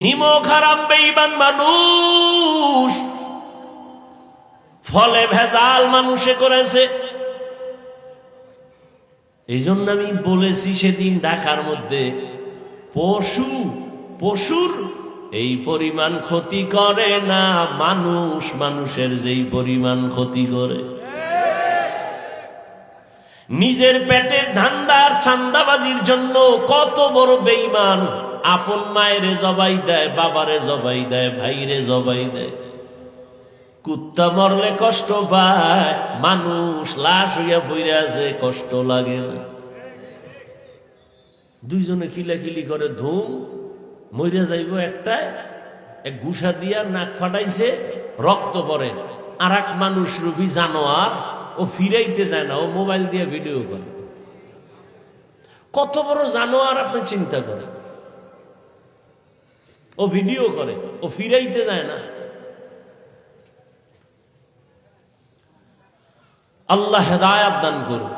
নিমো খারাপ বেঈমান মানুষ, ফলে ভেজাল মানুষে করেছে। এই জন্য আমি বলেছি সেদিন ঢাকার মধ্যে, পশুর এই পরিমাণ ক্ষতি করে না মানুষ মানুষের যেই পরিমাণ ক্ষতি করে। নিজের পেটের ধান্দার চান্দাবাজির জন্য কত বড় বেঈমান আপন মায়েরে জবাই দেয়, বাবারে জবাই দেয়, ভাইরে জবাই দেয়। কুত্তা মরলে কষ্ট পায়, মানুষ লাশ হইয়া পইরা আছে, কষ্ট লাগে না। দুইজনে খিলাখিলি করে, ধুম মইরা যাইব একটায়, এক ঘুষা দিয়া নাক ফাটাইছে, রক্ত পড়ে। আর এক মানুষ রূপী জানোয়ার, ও ফিরাইতে যায় না, ও মোবাইল দিয়ে ভিডিও করে। কত বড় জানোয়ার আপনি চিন্তা করেন, ও ভিডিও করে, ও ফিরাইতে যায় না। আল্লাহ হেদায়েত দান করুন।